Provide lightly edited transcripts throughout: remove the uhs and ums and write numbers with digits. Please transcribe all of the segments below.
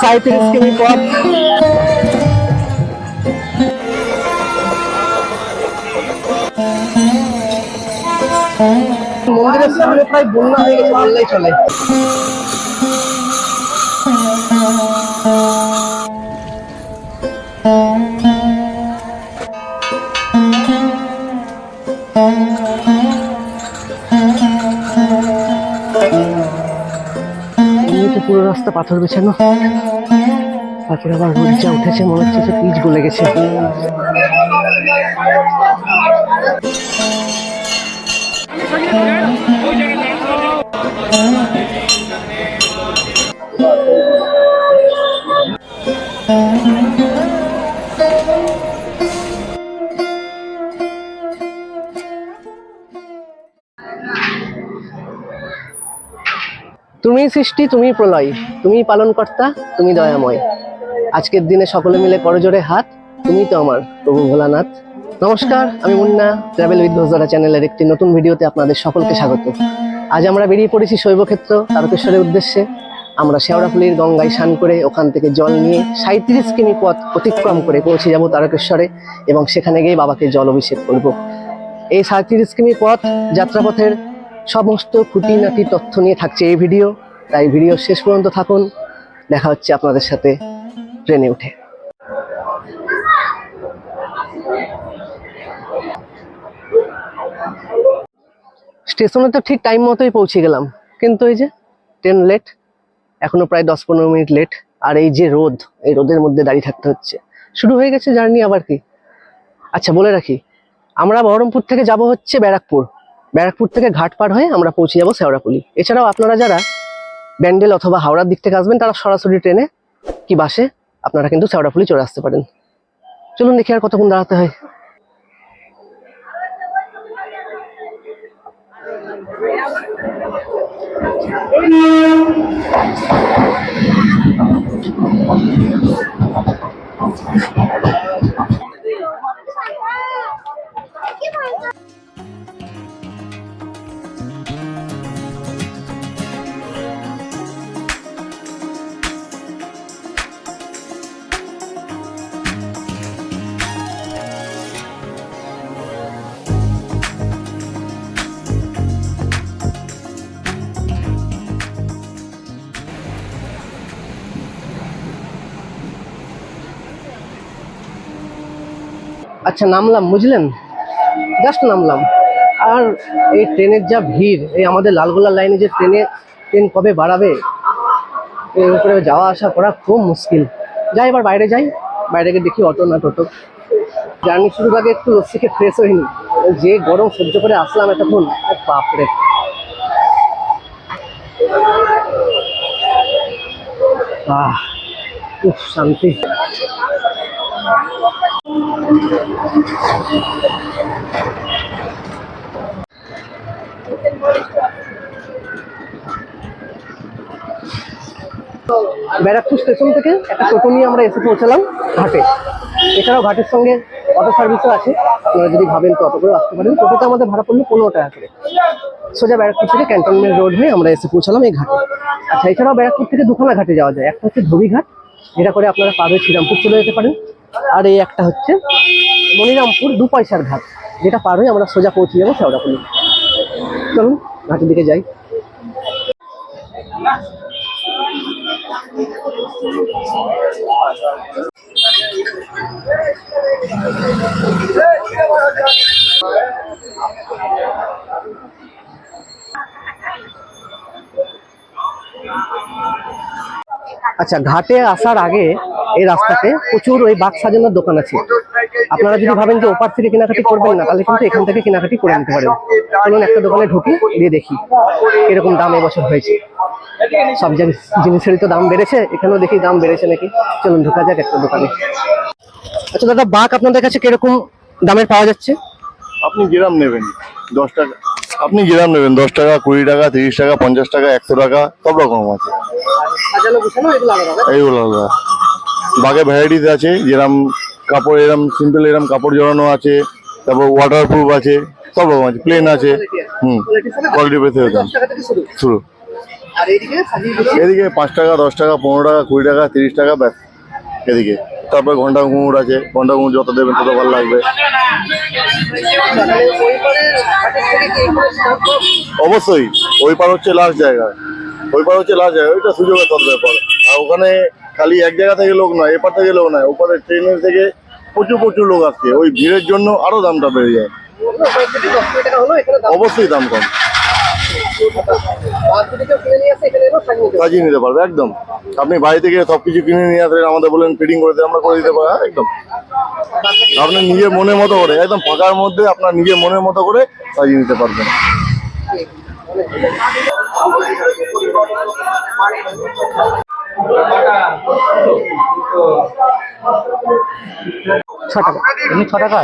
37 কিমি পথ। মন্দিরের সামনে প্রায় বন্যা হয়ে গেছে বললেই চলে। পুরো রাস্তা পাথর বিছানো, তারপরে আবার রোদ যা উঠেছে মনে হচ্ছে যে পিচ গলে গেছে। তুমি সৃষ্টি, তুমি প্রলয়, তুমি পালনকর্তা, তুমি দয়াময়। আজকের দিনে সকলে মিলে করজোড়ে হাত, তুমি তো আমার প্রভু ভোলানাথ। নমস্কার, আমি মুন্না, ট্রাভেল উইথ ঘোষদারা চ্যানেলের একটি নতুন ভিডিওতে আপনাদের সকলকে স্বাগত। আজ আমরা বেরিয়ে পড়েছি শৈবক্ষেত্র তারকেশ্বরের উদ্দেশ্যে। আমরা শেওড়াফুলির গঙ্গায় স্নান করে ওখান থেকে জল নিয়ে 37 কিমি পথ অতিক্রম করে পৌঁছে যাব তারকেশ্বরে এবং সেখানে গিয়ে বাবাকে জল অভিষেক করব। এই 37 কিমি পথ যাত্রাপথের সমস্ত খুঁটিনাটি তথ্য নিয়ে থাকছে এই ভিডিও, তাই ভিডিও শেষ পর্যন্ত থাকুন। দেখা হচ্ছে আপনাদের সাথে ট্রেনে উঠে। স্টেশনে তো ঠিক টাইম মতোই পৌঁছে গেলাম, কিন্তু এই যে ট্রেন লেট, এখনো প্রায় 10-15 মিনিট লেট। আর এই যে রোদ, এই রোদের মধ্যে দাঁড়িয়ে থাকতে হচ্ছে। শুরু হয়ে গেছে জার্নি আবার কি। আচ্ছা বলে রাখি, আমরা বহরমপুর থেকে যাব হচ্ছে ব্যারাকপুর। ব্যারাকপুর থেকে ঘাট পার হয়ে আমরা পৌঁছে যাবো শেওড়াফুলি। এছাড়াও আপনারা যারা ব্যান্ডেল অথবা হাওড়ার দিক থেকে আসবেন তারা সরাসরি ট্রেনে কি বাসে আপনারা কিন্তু শেওড়াফুলি চলে আসতে পারেন। চলুন দেখি আর কতক্ষণ দাঁড়াতে হয়। আচ্ছা নামলাম, বুঝলেন, জাস্ট নামলাম। আর এই ট্রেনের যা ভিড়, এই আমাদের লালগোলা লাইনে যে ট্রেন কবে বাড়াবে, এর উপরে যাওয়া আসা করা খুব মুশকিল। যাই এবার বাইরে যাই, বাইরে গিয়ে দেখি অটো না টোটো। জার্নি শুরুর আগে একটু লস্যি খেয়ে ফ্রেশ হয়নি, যে গরম সহ্য করে আসলাম এতক্ষণ, বাপরে। খুব শান্তি। ব্যারাকপুর স্টেশন থেকে একটা টোটো নিয়ে আমরা এসে পৌঁছালাম ঘাটে। এছাড়াও ঘাটের সঙ্গে অটো সার্ভিসও আছে, আপনারা যদি ভাবেন তো অটো করে আসতে পারেন। টোটোতে আমাদের ভাড়া পড়লো 15 টাকা করে। সোজা ব্যারাকপুর থেকে ক্যান্টনমেন্ট রোড হয়ে আমরা এসে পৌঁছালাম এই ঘাটে। আচ্ছা, এছাড়াও ব্যারাকপুর থেকে দুখানা ঘাটে যাওয়া যায়। একটা হচ্ছে ধোবি ঘাট, যেটা করে আপনারা পার হয়ে শ্রীরামপুর চলে যেতে পারেন। আর এই একটা হচ্ছে মনিরামপুর 2 পয়সার ঘাট, যেটা পার হয়ে আমরা সোজা পৌঁছে যাবো শেওড়াফুলি। চলুন ঘাটের দিকে যাই। আচ্ছা, ঘাটে আসার আগে এই রাস্তাতে প্রচুর ওই বাক্স সাজানোর দোকান আছে। আপনারা যদি ভাবেন যে ওপার থেকে কেনাকাটি করবেন না, তাহলে কিন্তু এখান থেকে কেনাকাটি করে নিতে পারেন। চলুন একটা দোকানে ঢুকি, দিয়ে দেখি এরকম দাম এবছর হয়েছে। সব জিনিসেরই তো দাম বেড়েছে, এখানেও দেখি দাম বেড়েছে নাকি। চলুন ঢোকা যাক একটা দোকানে। আচ্ছা দাদা, বাঘ আপনাদের কাছে কিরকম দামের পাওয়া যাচ্ছে? আপনি যেরাম নেবেন 10 টাকা, আপনি যেরাম নেবেন 10 টাকা, 20 টাকা, 30 টাকা, 50 টাকা, 100 টাকা, সব রকম আছে। সাজানো গুছানো এগুলো আলাদা? এইগুলো আলাদা। বাঘে ভ্যারাইটিস আছে, যেরাম কাপড় এরম সিম্পল এরম কাপড় জড়ানো আছে, তারপর ওয়াটারপ্রুফ আছে, সব রকম আছে, প্লেন আছে। কোয়ালিটি বেসে দাম শুরু। আর এইদিকে সাজিয়ে দিচ্ছি। এদিকে 5 টাকা, 10 টাকা, 15 টাকা, 20 টাকা, 30 টাকা, ব্যাস এদিকে। তারপরে ঘন্টা কুমুর আছে, ঘন্টা কুমুর যত দেবেন তত ভালো লাগবে। তাহলে ওই পারের ঘাটের থেকে কি এই পারের দাম কম? অবশ্যই ওই পার হচ্ছে লাস্ট জায়গা, ওই পার হচ্ছে লাস্ট জায়গা, ওইটা সুযোগের তত ব্যাপার। আর ওখানে খালি এক জায়গা থেকে লোক নয়, এপার থেকে লোক নয়, ওপারে ট্রেনের থেকে প্রচুর প্রচুর লোক আসছে, ওই ভিড়ের জন্য আরো দামটা বেড়ে যায়। অন্য পাশ থেকে 10 টাকা হলো, এখানে দাম অবশ্যই দাম কম, আর যদি কেউ কিনে নিয়ে আসে এখানে এলেও সাজিয়ে নিতে পারবে। সাজিয়ে নিতে পারবে একদম। আপনি বাড়ি থেকে সবকিছু কিনে নিয়ে আসলেন, আমাদের বলেন ফিটিং করে দিতে, আমরা করে দিতে পারি, একদম। আপনি নিজের মনের মতো করে, একদম ফাঁকার মধ্যে আপনার নিজের মনের মতো করে সাজিয়ে নিতে পারবেন। ছ টাকা। এমনি 6 টাকা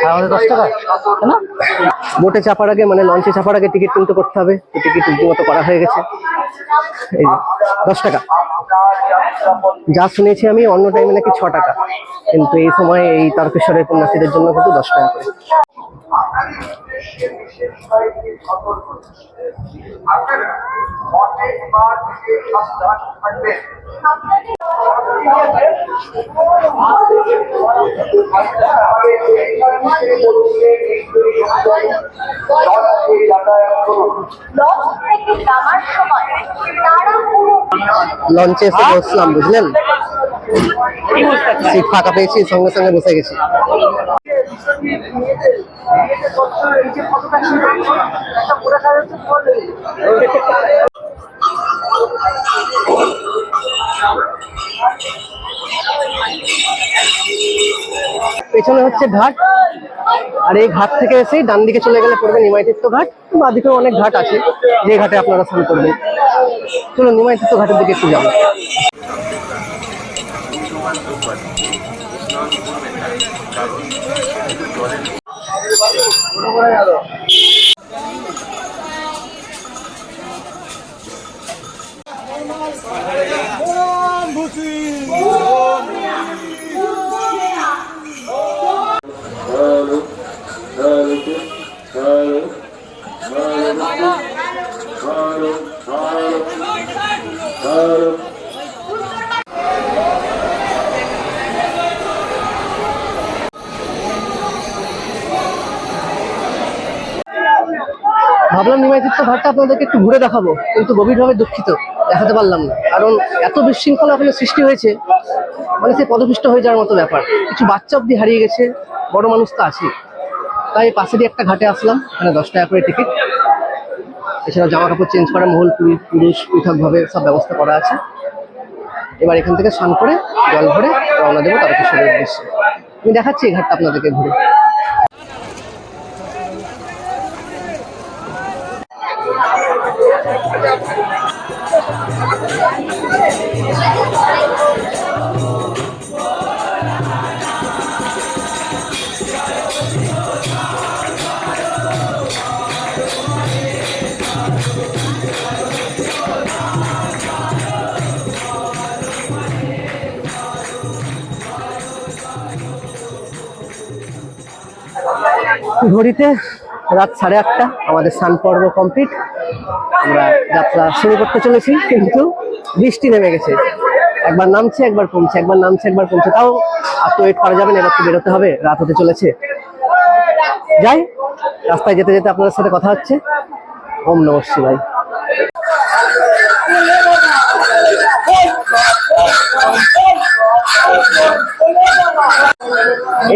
আর আমাদের 10 টাকা, তাই না? বোটে চাপার আগে মানে লঞ্চে চাপার আগে টিকিট কিন্তু করতে হবে, তো টিকিট রীতিমতো করা হয়ে গেছে। এই যে, 10 টাকা। যা শুনেছি আমি অন্য টাইমে নাকি 6 টাকা, কিন্তু এই সময় এই তারকেশ্বরের পুণ্যার্থীদের জন্য কিন্তু 10 টাকা করে। লঞ্চে এসে বসলাম, বুঝলেন, সিট ফাঁকা পেয়েছি, সঙ্গে সঙ্গে বসে গেছি। পেছনে হচ্ছে ঘাট, আর এই ঘাট থেকে এসেই ডান দিকে চলে গেলে পড়বে নিমাইতীর্থ ঘাট, বা দিকেও অনেক ঘাট আছে যে ঘাটে আপনারা স্নান করবেন। চলো নিমাইতীর্থ ঘাটের দিকে একটু যাবো। ভাবলাম নিমাইতীর্থ ঘাটটা আপনাদেরকে একটু ঘুরে দেখাবো, কিন্তু গভীরভাবে দুঃখিত, দেখাতে পারলাম না, কারণ এত বিশৃঙ্খলা ওখানে সৃষ্টি হয়েছে, মানে সে পদপিষ্ট হয়ে যাওয়ার মতো ব্যাপার। কিছু বাচ্চা অব্দি হারিয়ে গেছে, বড় মানুষ তো আছে। তাই পাশেরই একটা ঘাটে আসলাম, এখানে 10 টাকা করে টিকিট। এছাড়াও জামা কাপড় চেঞ্জ করা, মহল পুরুষ পৃথকভাবে সব ব্যবস্থা করা আছে। এবার এখান থেকে স্নান করে জল ভরে রওনা দেবো তারকেশ্বরের উদ্দেশ্যে। আমি দেখাচ্ছি এই ঘাটটা আপনাদেরকে ঘুরে। ঘড়িতে রাত 8:30, আমাদের স্নান পর্ব কমপ্লিট। আমরা যাত্রা শুরু করতে চলেছি, কিন্তু বৃষ্টি নেমে গেছে, একবার নামছে একবার কমছে, একবার নামছে একবার কমছে। তাও আর তো ওয়েট করা যাবে না, এবার তো বেরোতে হবে, রাত হতে চলেছে। যাই, রাস্তায় যেতে যেতে আপনাদের সাথে কথা হচ্ছে। ওম নমঃ শিবায়।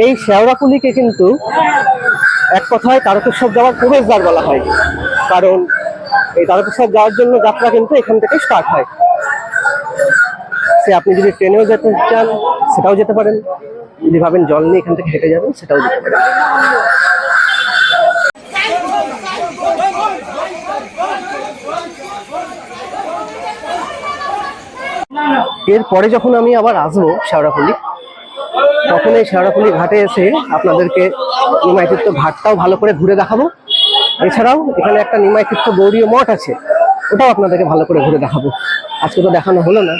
এই শেওড়াপুলিকে কিন্তু এক কথায় তারকেশ্বর যাওয়ার প্রবেশদ্বার বলা হয়, কারণ এই তারকেশ্বর যাওয়ার জন্য যাত্রা কিন্তু এখান থেকে স্টার্ট হয়। সে আপনি যদি ট্রেনেও যেতে চান সেটাও যেতে পারেন, যদি ভাবেন জল নিয়ে এখান থেকে হেঁটে যাবেন সেটাও যেতে পারেন। এরপরে যখন আমি আবার আসবো শেওড়াপুলি, তখন এই শেওড়াপুলি ঘাটে এসে আপনাদেরকে নিমাইতীর্থ ঘাটটাও ভালো করে ঘুরে দেখাবো। এছাড়াও এখানে একটা নিমাইতীর্থ গৌড়ীয় মঠ আছে, ওটাও আপনাদেরকে ভালো করে ঘুরে দেখাবো। আজকে তো দেখানো হলো না।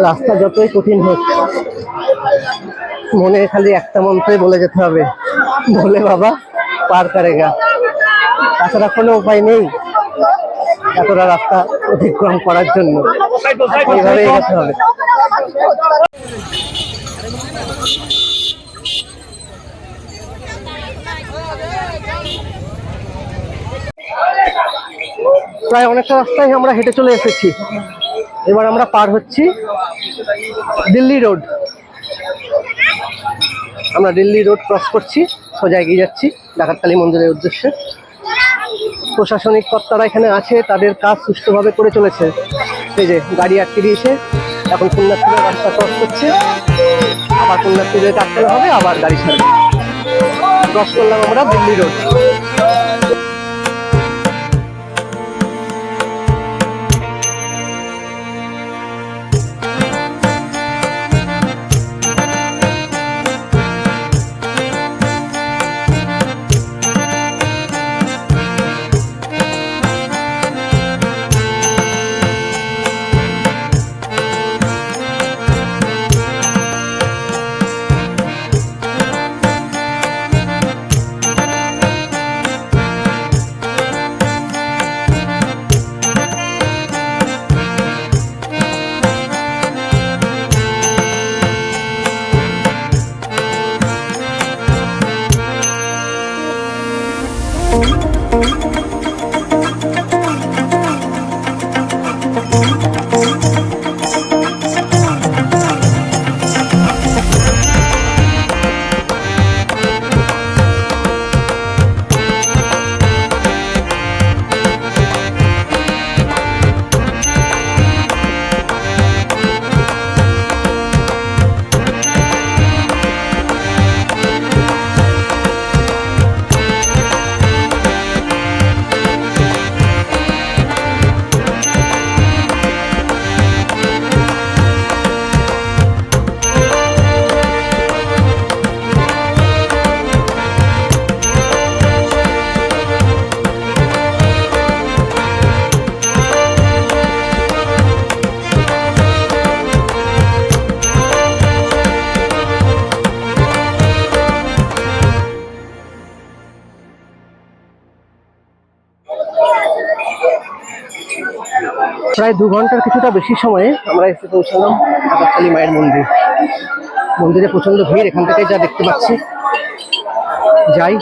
রাস্তা যতই কঠিন হোক, মনে খালি একটা মন্ত্রই বলে যেতে হবে, বলে বাবা পার করেগা। তাছাড়া কোনো উপায় নেই এতটা রাস্তা অতিক্রম করার জন্য, এইভাবে এগোতে হবে। প্রায় অনেকটা রাস্তায় আমরা হেঁটে চলে এসেছি। এবার আমরা পার হচ্ছি দিল্লি রোড। আমরা দিল্লি রোড ক্রস করছি, সোজা এগিয়ে যাচ্ছি ডাকাতকালী মন্দিরের উদ্দেশ্যে। প্রশাসনিক কর্তারা এখানে আছে, তাদের কাজ সুষ্ঠুভাবে করে চলেছে। এই যে গাড়ি আটকে দিয়েছে, এখন পুণ্যার্থীদের রাস্তা ক্রস করছে, আবার পুণ্যার্থীদের আটকানো হবে, আবার গাড়ি ছাড়বে। ক্রস করলাম আমরা দিল্লি রোড। প্রায় 2 ঘন্টার কিছুটা বেশি সময়ে আমরা এসে পৌঁছালাম ডাকাতকালী মায়ের মন্দির। মন্দিরে প্রচন্ড ভিড়, এখান থেকে যা দেখতে পাচ্ছি। যাই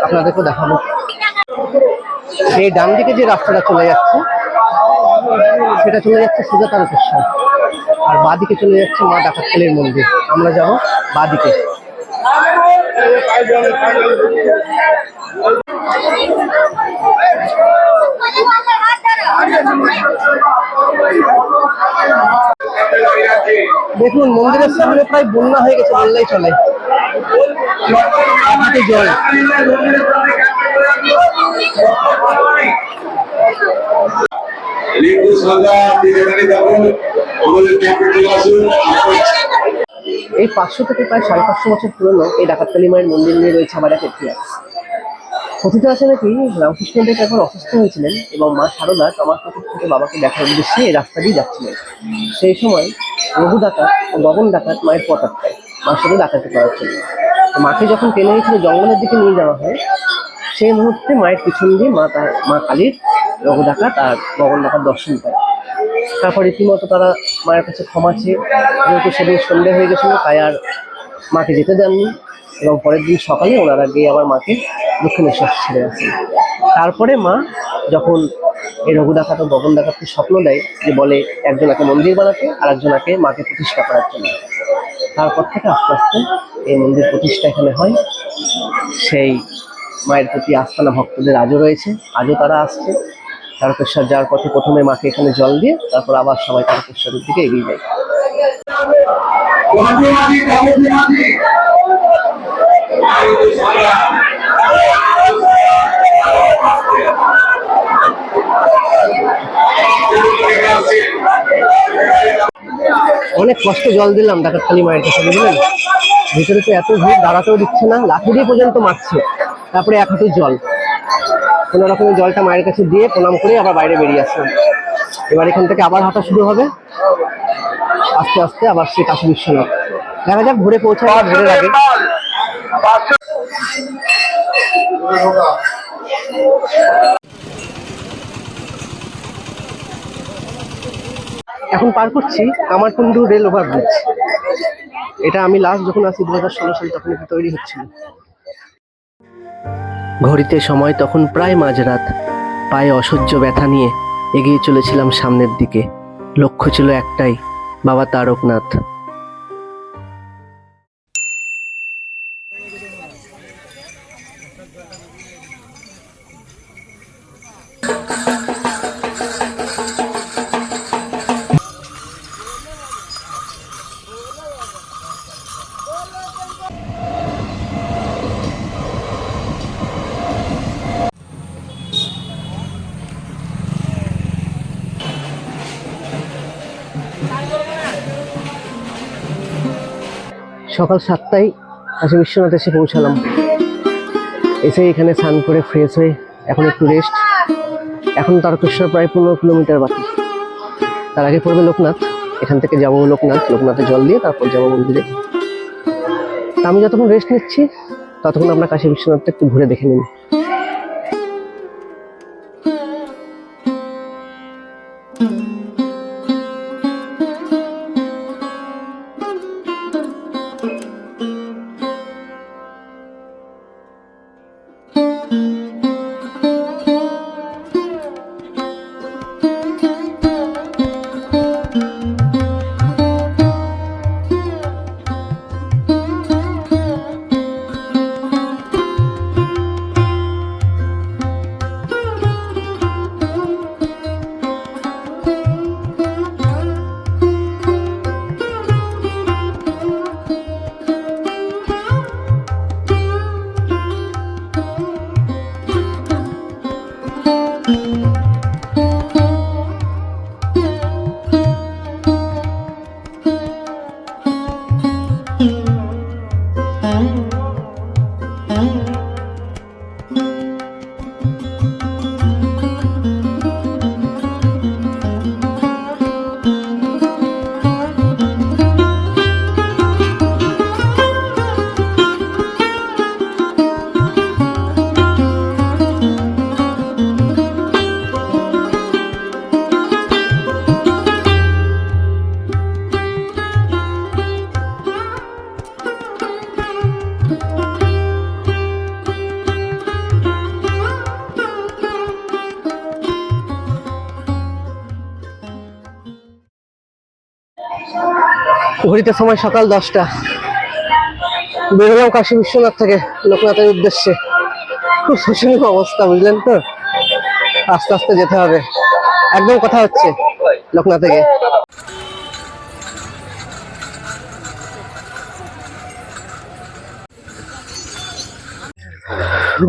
আপনাদেরকেও দেখাবো। এই ডান দিকে যে রাস্তাটা চলে যাচ্ছে সেটা চলে যাচ্ছে সোজা তারকেশ্বর, আর বাঁ দিকে চলে যাচ্ছে মা ডাকাতকালীর মন্দির। আমরা যাব বাঁ দিকে। দেখুন মন্দিরের সামনে প্রায় বন্যা হয়ে গেছে বললেই চলে, জল। এই 500 থেকে প্রায় 550 বছর পুরনো এই ডাকাতকালী মায়ের মন্দির নিয়ে রয়েছে আমার এক ইতিহাস। কথিত আছে নাকি রামকৃষ্ণদেব একবার অসুস্থ হয়েছিলেন এবং মা সারদা কামারপুকুর থেকে বাবাকে দেখার উদ্দেশ্যে এই রাস্তা দিয়ে যাচ্ছিলেন। সেই সময় রঘু ডাকাত ও গগন ডাকাত মায়ের পথ আটকায় মার সাথে ডাকাতি করার জন্য। মাকে যখন টেনে নিয়েছিল জঙ্গলের দিকে নিয়ে যাওয়া হয়, সেই মুহূর্তে মায়ের পিছন দিয়ে মা কালীর রঘু ডাকাত আর গগন ডাকাত দর্শন পায়। তারপর রীতিমতো তারা মায়ের কাছে ক্ষমা চেয়ে, যেহেতু সেদিন সন্ধ্যে হয়ে গেছিল তাই আর মাকে যেতে দেননি, এবং পরের দিন সকালে ওনারা গিয়ে আবার মাকে দক্ষিণেশ্বর ছেড়ে আসেন। তারপরে মা যখন এই রঘু ডাকাত ও গগন ডাকাতকে স্বপ্ন দেয়, যে বলে একজনাকে মন্দির বানাতে আর একজনাকে মাকে প্রতিষ্ঠা করার জন্য, তারপর থেকে আস্তে আস্তে এই মন্দির প্রতিষ্ঠা এখানে হয়। সেই মায়ের প্রতি আস্থানা ভক্তদের আজও রয়েছে, আজও তারা আসছে। তারকেশ্বর যাওয়ার পথে প্রথমে মাকে এখানে জল দিয়ে তারপর আবার সবাই তারকেশ্বরের দিকে এগিয়ে যায়। অনেক কষ্ট জল দিলাম ডাকাতকালী মায়ের কাছে, বুঝলেন। ভিতরে তো এত ভিড়, দাঁড়াতেও দিচ্ছে না, লাঠি দিয়ে পর্যন্ত মারছে। তারপরে 1 হাঁটু জল, কোনো রকমের জলটা মায়ের কাছে দিয়ে প্রণাম করে আবার বাইরে বেরিয়ে আসলাম। এবার এখান থেকে আবার হাঁটা শুরু হবে, আস্তে আস্তে আবার সেই কাশী বিশ্বনাথ। দেখা যাক ঘুরে পৌঁছায় ভোরের আগে। এখন পার করছি কামারকুণ্ডু রেল ওভারব্রিজ। এটা আমি লাস্ট যখন আসি 2016 সালে তখন এটা তৈরি হচ্ছিল। ঘড়িতে সময় তখন প্রায় মাঝরাত। পায়ে অসহ্য ব্যথা নিয়ে এগিয়ে চলেছিলাম সামনের দিকে। লক্ষ্য ছিল একটাই, বাবা তারকনাথ। সকাল 7টায় কাশী বিশ্বনাথ এসে পৌঁছালাম। এসে এখানে স্নান করে ফ্রেশ হয়ে এখন একটু রেস্ট। এখন তারকেশ্বর প্রায় 15 কিলোমিটার বাকি। তার আগে পড়বে লোকনাথ। এখান থেকে যাবো লোকনাথে জল দিয়ে তারপর যাবো মন্দিরে। তা আমি যতক্ষণ রেস্ট নিচ্ছি ততক্ষণ আমরা কাশী বিশ্বনাথটা একটু ঘুরে দেখে নিন। ঘড়িতে সময় সকাল 10টা। বেরোলাম কাশী বিশ্বনাথ থেকে লোকনাথের উদ্দেশ্যে। খুব শোচনীয় অবস্থা, বুঝলেন তো। আস্তে আস্তে যেতে হবে। একদম কথা হচ্ছে লোকনাথ থেকে।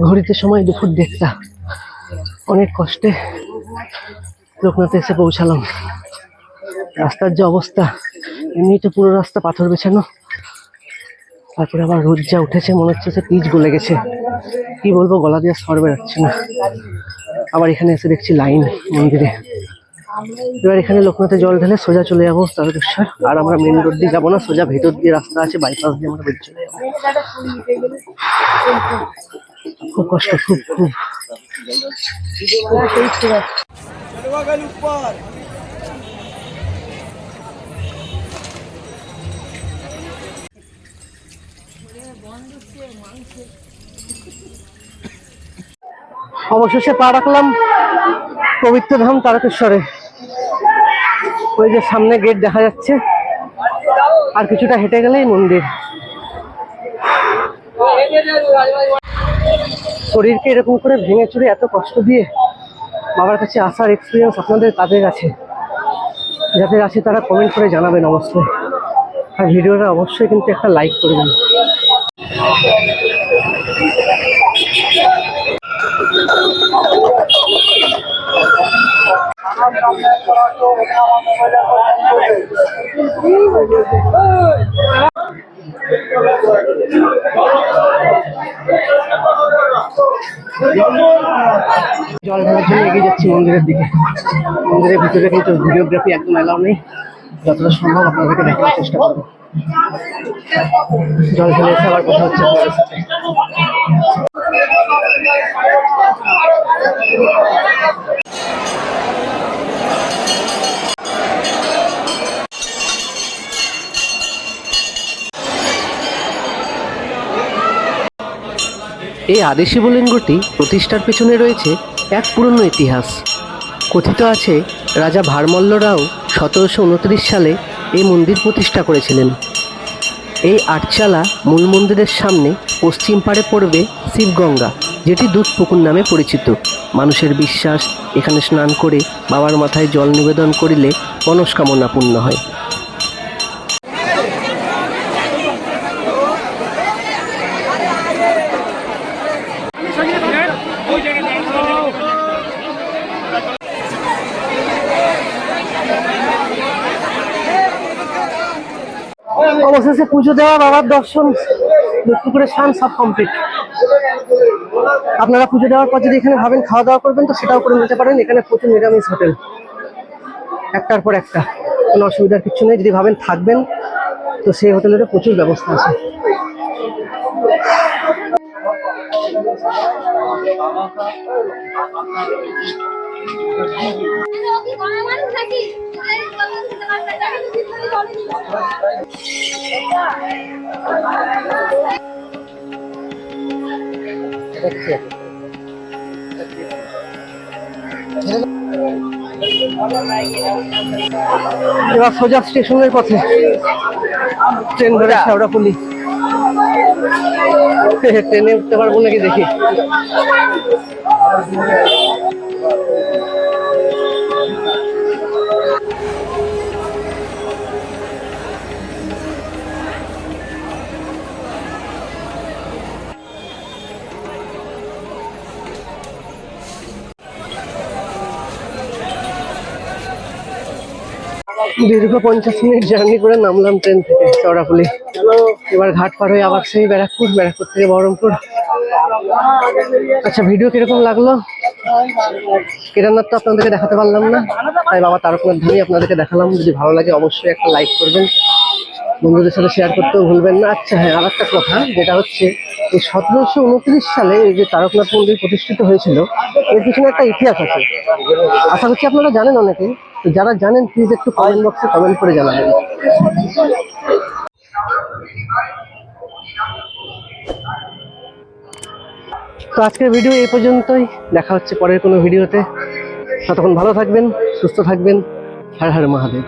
ঘড়িতে সময় দুপুর 1:30। অনেক কষ্টে লোকনাথে এসে পৌঁছালাম। রাস্তার যে অবস্থা, এমনি তো পুরো রাস্তা পাথর বেছানো, তারপরে আবার রোদ যা উঠেছে মনে হচ্ছে যে পিচ গলে গেছে। কি বলবো, গলা দিয়ে স্বর বেরোচ্ছে না। আবার এখানে এসে দেখছি লাইন মন্দিরে। এবার এখানে লোকনাথে জল ঢেলে সোজা চলে যাবো তারকেশ্বর। আর আমরা মেন রোড দিয়ে যাবো না, সোজা ভেতর দিয়ে রাস্তা আছে, বাইপাস দিয়ে আমরা বেরিয়ে চলে যাবো। খুব কষ্ট, খুব খুব। অবশেষে পা রাখলাম পবিত্র ধাম তারকেশ্বরে। ওই যে সামনে গেট দেখা যাচ্ছে, আর কিছুটা হেঁটে গেলেই মন্দির। শরীরকে এরকম করে ভেঙে চুরে এত কষ্ট দিয়ে বাবার কাছে আসার এক্সপিরিয়েন্স আপনাদের কাদের আছে? যাদের আছে তারা কমেন্ট করে জানাবেন অবশ্যই। আর ভিডিওটা অবশ্যই কিন্তু একটা লাইক করবেন। জল ঢালার জন্য এগিয়ে যাচ্ছি মন্দিরের দিকে। মন্দিরের ভিতরে কিন্তু ভিডিওগ্রাফি একদম অ্যালাউ নেই, যতটা সম্ভব আপনাদেরকে দেখানোর চেষ্টা করবো। জল ঢেলে এসে আবার কথা হচ্ছে আপনাদের সাথে। এই আদি শিবলিঙ্গটি প্রতিষ্ঠার পেছনে রয়েছে এক পুরনো ইতিহাস। কথিত আছে রাজা ভারমল্ল রাও 1729 সালে এই মন্দির প্রতিষ্ঠা করেছিলেন। এই আটচালা মূল মন্দিরের সামনে পশ্চিম পাড়ে পড়বে শিবগঙ্গা, যেটি দুধ পুকুর নামে পরিচিত। মানুষের বিশ্বাস এখানে স্নান করে বাবার মাথায় জল নিবেদন করিলে মনস্কামনা পূর্ণ হয়। অবশেষে পুজো দেওয়া, বাবার দর্শন, দুপুরে স্নান সব কমপ্লিট। আপনারা পুজো দেওয়ার পর যদি এখানে ভাবেন খাওয়া দাওয়া করবেন তো সেটাও করে নিতে পারেন। এখানে প্রচুর নিরামিষ হোটেল, একটার পর একটা, কোনো অসুবিধার কিছু নেই। যদি ভাবেন থাকবেন তো সেই হোটেলেরও প্রচুর ব্যবস্থা আছে। এবার সোজা স্টেশনের পথে ট্রেন ধরে শেওড়াফুলি। ট্রেনে উঠতে পারবো নাকি দেখি। দীর্ঘ 50 মিনিট জার্নি করে নামলাম ট্রেন থেকে শেওড়াফুলি। এবার ঘাট পার হয়ে আবার সেই ব্যারাকপুর, ব্যারাকপুর থেকে বহরমপুর। আচ্ছা, ভিডিও কিরকম লাগলো? কেদারনাথ তো আপনাদেরকে দেখাতে পারলাম না, তাই বাবা তারকনাথ ধামই আপনাদেরকে দেখালাম। যদি ভালো লাগে অবশ্যই একটা লাইক করবেন, বন্ধুদের সাথে শেয়ার করতেও ভুলবেন না। আচ্ছা হ্যাঁ, আর একটা কথা, যেটা হচ্ছে এই 1729 সালে এই যে তারকনাথ মন্দির প্রতিষ্ঠিত হয়েছিল, এর পিছনে একটা ইতিহাস আছে। আশা করছি আপনারা জানেন অনেকে। তো যারা জানেন প্লিজ একটু কমেন্ট বক্সে কমেন্ট করে জানাবেন। তো আজকের ভিডিও এই পর্যন্তই, দেখা হচ্ছে পরের কোনো ভিডিওতে। ততক্ষণ ভালো থাকবেন, সুস্থ থাকবেন। হর হর মহাদেব।